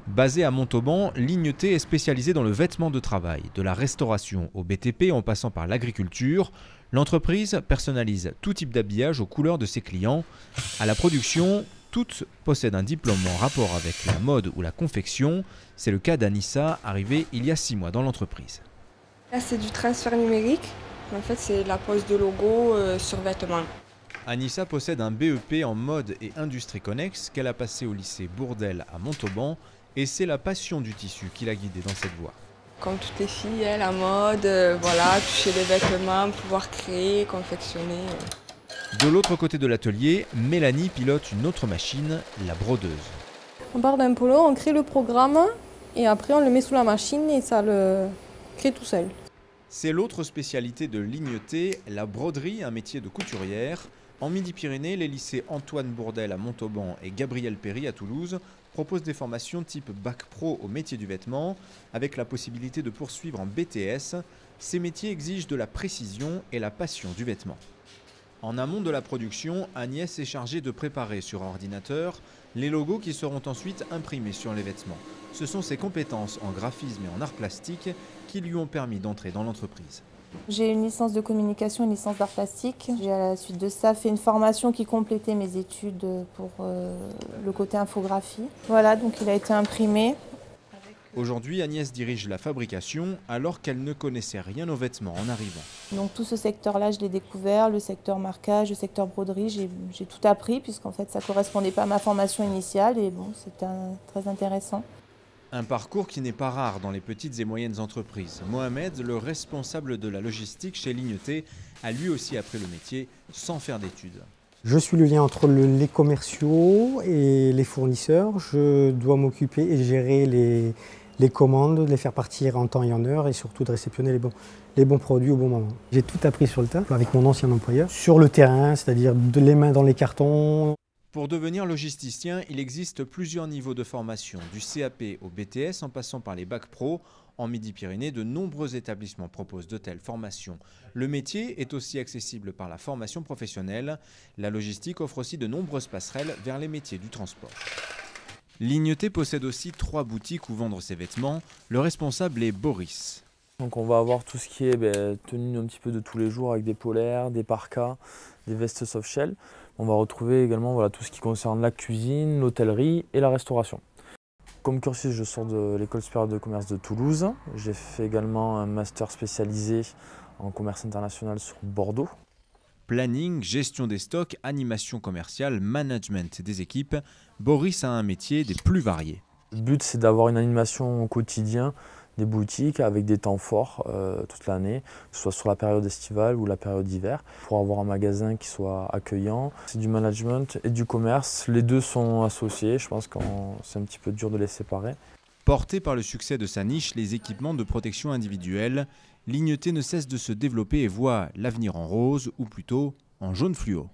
Basée à Montauban, Ligneté est spécialisée dans le vêtement de travail, de la restauration au BTP en passant par l'agriculture. L'entreprise personnalise tout type d'habillage aux couleurs de ses clients. À la production, toutes possèdent un diplôme en rapport avec la mode ou la confection. C'est le cas d'Anissa, arrivée il y a 6 mois dans l'entreprise. Là, c'est du transfert numérique. En fait, c'est la pose de logo sur vêtements. Anissa possède un BEP en mode et industrie connexe qu'elle a passé au lycée Bourdelle à Montauban. Et c'est la passion du tissu qui l'a guidée dans cette voie. Comme toutes les filles, la mode, voilà, toucher les vêtements, pouvoir créer, confectionner. De l'autre côté de l'atelier, Mélanie pilote une autre machine, la brodeuse. On part d'un polo, on crée le programme et après on le met sous la machine et ça le crée tout seul. C'est l'autre spécialité de Ligneté, la broderie, un métier de couturière. En Midi-Pyrénées, les lycées Antoine Bourdelle à Montauban et Gabriel Péri à Toulouse proposent des formations type bac pro au métier du vêtement, avec la possibilité de poursuivre en BTS. Ces métiers exigent de la précision et la passion du vêtement. En amont de la production, Agnès est chargée de préparer sur ordinateur les logos qui seront ensuite imprimés sur les vêtements. Ce sont ses compétences en graphisme et en art plastique qui lui ont permis d'entrer dans l'entreprise. J'ai une licence de communication, une licence d'art plastique. J'ai à la suite de ça fait une formation qui complétait mes études pour le côté infographie. Voilà, donc il a été imprimé. Aujourd'hui, Agnès dirige la fabrication alors qu'elle ne connaissait rien aux vêtements en arrivant. Donc tout ce secteur-là, je l'ai découvert, le secteur marquage, le secteur broderie, j'ai tout appris puisqu'en fait ça ne correspondait pas à ma formation initiale et bon, c'était très intéressant. Un parcours qui n'est pas rare dans les petites et moyennes entreprises. Mohamed, le responsable de la logistique chez Ligneté, a lui aussi appris le métier sans faire d'études. Je suis le lien entre les commerciaux et les fournisseurs. Je dois m'occuper et gérer les commandes, les faire partir en temps et en heure et surtout de réceptionner les bons produits au bon moment. J'ai tout appris sur le tas avec mon ancien employeur, sur le terrain, c'est-à-dire les mains dans les cartons. Pour devenir logisticien, il existe plusieurs niveaux de formation, du CAP au BTS en passant par les bacs pro. En Midi-Pyrénées, de nombreux établissements proposent de telles formations. Le métier est aussi accessible par la formation professionnelle. La logistique offre aussi de nombreuses passerelles vers les métiers du transport. Ligneté possède aussi 3 boutiques où vendre ses vêtements. Le responsable est Boris. Donc on va avoir tout ce qui est tenue un petit peu de tous les jours avec des polaires, des parkas, des vestes soft shell. On va retrouver également tout ce qui concerne la cuisine, l'hôtellerie et la restauration. Comme cursus, je sors de l'école supérieure de commerce de Toulouse. J'ai fait également un master spécialisé en commerce international sur Bordeaux. Planning, gestion des stocks, animation commerciale, management des équipes, Boris a un métier des plus variés. Le but, c'est d'avoir une animation au quotidien des boutiques avec des temps forts toute l'année, que ce soit sur la période estivale ou la période d'hiver, pour avoir un magasin qui soit accueillant. C'est du management et du commerce, les deux sont associés, je pense que c'est un petit peu dur de les séparer. Porté par le succès de sa niche, les équipements de protection individuelle, Ligneté ne cesse de se développer et voit l'avenir en rose, ou plutôt en jaune fluo.